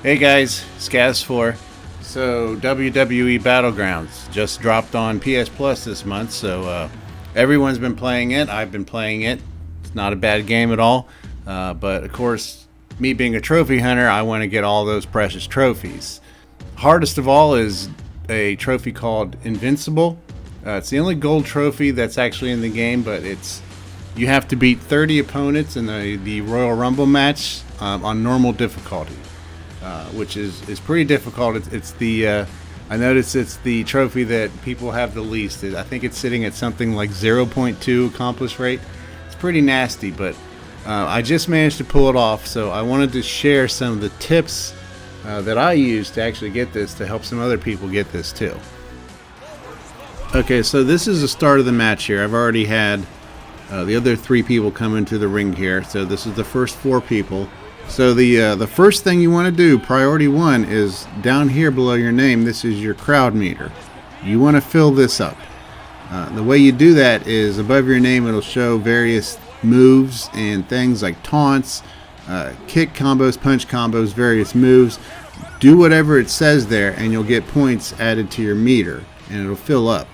Hey guys, Scaz4. So WWE Battlegrounds just dropped on PS Plus this month, so everyone's been playing it. I've been playing it. It's not a bad game at all, but of course, me being a trophy hunter, I want to get all those precious trophies. Hardest of all is a trophy called Invincible. It's the only gold trophy that's actually in the game, but you have to beat 30 opponents in the Royal Rumble match on normal difficulty. Which is pretty difficult. I noticed it's the trophy that people have the least. I think it's sitting at something like 0.2 accomplish rate. It's pretty nasty, but I just managed to pull it off. So I wanted to share some of the tips that I use to actually get this, to help some other people get this too. Okay, so this is the start of the match here. I've already had the other 3 people come into the ring here. So this is the first 4 people. So the first thing you want to do, priority 1, is down here below your name. This is your crowd meter. You want to fill this up. The way you do that is above your name it'll show various moves and things like taunts, kick combos, punch combos, various moves. Do whatever it says there and you'll get points added to your meter and it'll fill up.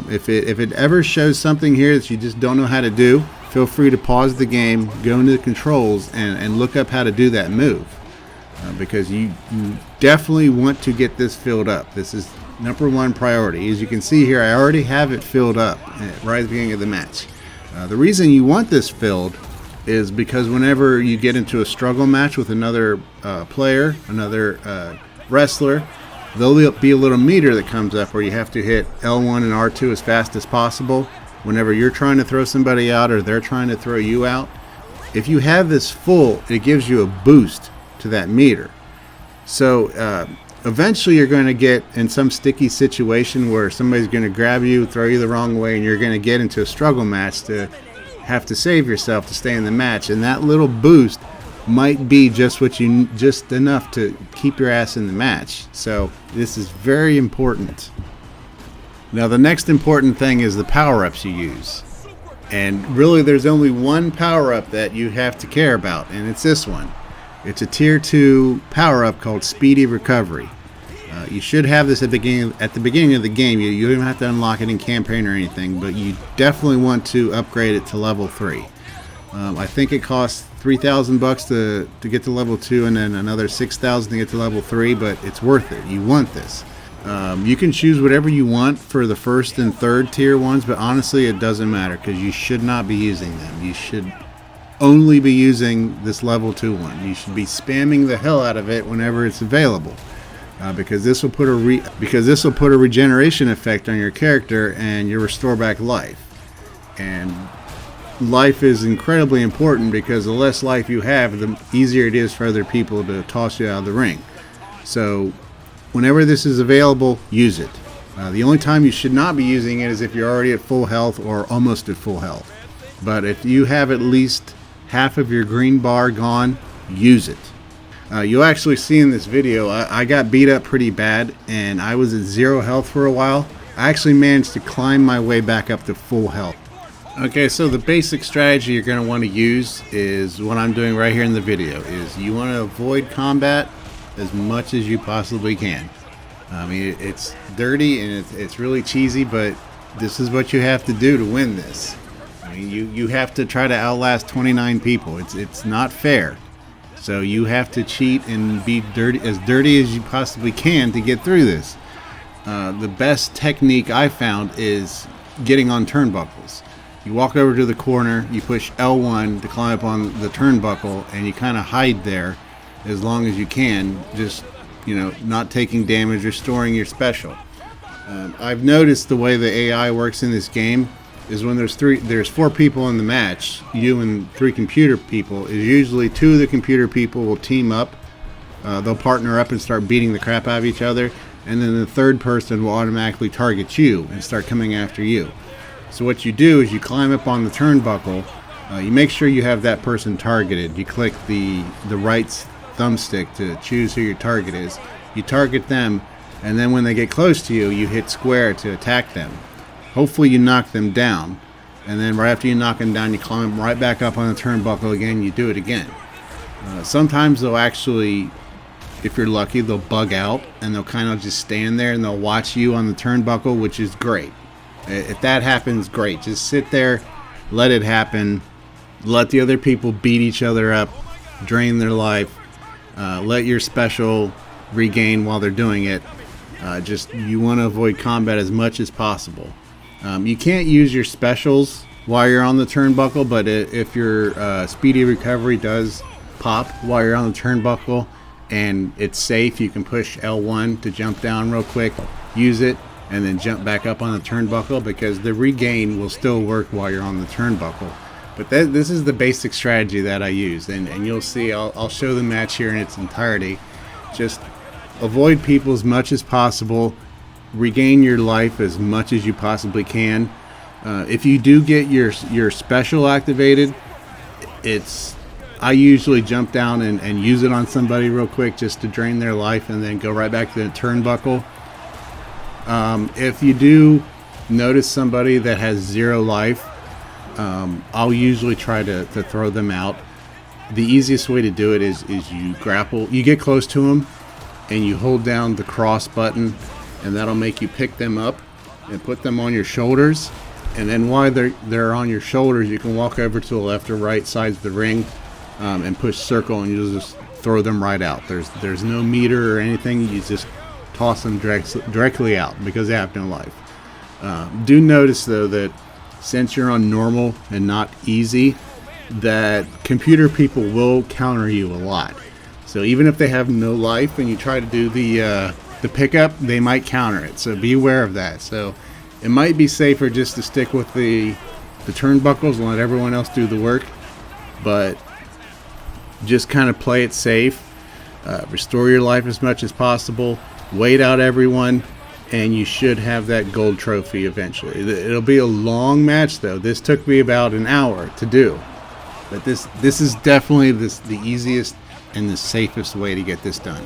If it ever shows something here that you just don't know how to do, feel free to pause the game, go into the controls, and look up how to do that move. Because you definitely want to get this filled up. This is number 1 priority. As you can see here, I already have it filled up right at the beginning of the match. The reason you want this filled is because whenever you get into a struggle match with another player, another wrestler, there'll be a little meter that comes up where you have to hit L1 and R2 as fast as possible. Whenever you're trying to throw somebody out or they're trying to throw you out, if you have this full, it gives you a boost to that meter. So eventually you're going to get in some sticky situation where somebody's going to grab you, throw you the wrong way, and you're going to get into a struggle match to have to save yourself to stay in the match. And that little boost might be just enough to keep your ass in the match. So this is very important. Now the next important thing is the power-ups you use. And really there's only one power-up that you have to care about, and it's this one. It's a tier 2 power-up called Speedy Recovery. You should have this at the beginning of the game. You don't have to unlock it in campaign or anything, but you definitely want to upgrade it to level 3. I think it costs $3,000 to get to level 2 and then another $6,000 to get to level 3, but it's worth it. You want this. You can choose whatever you want for the first and third tier ones, but honestly it doesn't matter because you should not be using them. You should only be using this level 2 one. You should be spamming the hell out of it whenever it's available, because this will put a regeneration effect on your character and you restore back life. And life is incredibly important because the less life you have, the easier it is for other people to toss you out of the ring. So whenever this is available, use it. The only time you should not be using it is if you're already at full health or almost at full health. But if you have at least half of your green bar gone, use it. You'll actually see in this video, I got beat up pretty bad and I was at 0 health for a while. I actually managed to climb my way back up to full health. Okay, so the basic strategy you're going to want to use is what I'm doing right here in the video. Is you want to avoid combat as much as you possibly can. I mean, it's dirty and it's really cheesy, but this is what you have to do to win this. I mean, you have to try to outlast 29 people. It's not fair. So you have to cheat and be dirty as you possibly can to get through this. The best technique I found is getting on turnbuckles. You walk over to the corner, you push L1 to climb up on the turnbuckle, and you kind of hide there as long as you can, just not taking damage, restoring your special. I've noticed the way the AI works in this game is when there's 4 people in the match, you and 3 computer people, is usually 2 of the computer people will team up. They'll partner up and start beating the crap out of each other, and then the third person will automatically target you and start coming after you. So what you do is you climb up on the turnbuckle, you make sure you have that person targeted. You click the right thumbstick to choose who your target is. You target them, and then when they get close to you, you hit square to attack them. Hopefully you knock them down, and then right after you knock them down, you climb right back up on the turnbuckle again, you do it again. Sometimes they'll actually if you're lucky, they'll bug out and they'll kind of just stand there and they'll watch you on the turnbuckle, which is great. If that happens, great. Just sit there, let it happen, let the other people beat each other up, drain their life, let your special regain while they're doing it. You want to avoid combat as much as possible. You can't use your specials while you're on the turnbuckle, but if your speedy recovery does pop while you're on the turnbuckle and it's safe, you can push L1 to jump down real quick, use it, and then jump back up on the turnbuckle, because the regain will still work while you're on the turnbuckle. But this is the basic strategy that I use, and you'll see, I'll show the match here in its entirety. Just avoid people as much as possible, regain your life as much as you possibly can. If you do get your special activated, I usually jump down and use it on somebody real quick just to drain their life and then go right back to the turnbuckle. If you do notice somebody that has 0 life, I'll usually try to throw them out. The easiest way to do it is you grapple. You get close to them and you hold down the cross button, and that'll make you pick them up and put them on your shoulders. And then while they're on your shoulders, you can walk over to the left or right sides of the ring and push circle, and you'll just throw them right out. There's no meter or anything. You just toss them directly out because they have no life. Do notice though that since you're on normal and not easy, that computer people will counter you a lot. So even if they have no life and you try to do the pickup, they might counter it. So be aware of that. So it might be safer just to stick with the turnbuckles and let everyone else do the work, but just kind of play it safe. Restore your life as much as possible. Wait out everyone, and you should have that gold trophy eventually. It'll be a long match though. This took me about an hour to do, but this is definitely the easiest and the safest way to get this done.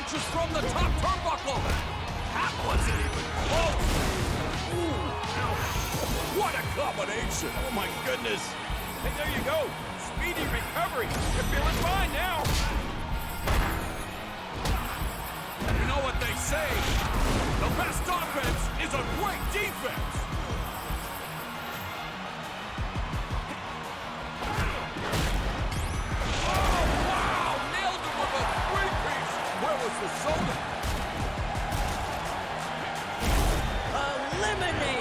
launches from the top turnbuckle. That wasn't even close. Ooh. What a combination. Oh my goodness. Hey, there you go. Speedy recovery. You're feeling fine now. You know what they say? The best offense is a great defense. Oh, wow! Nailed him with a three-piece. Where was the soda? Eliminated!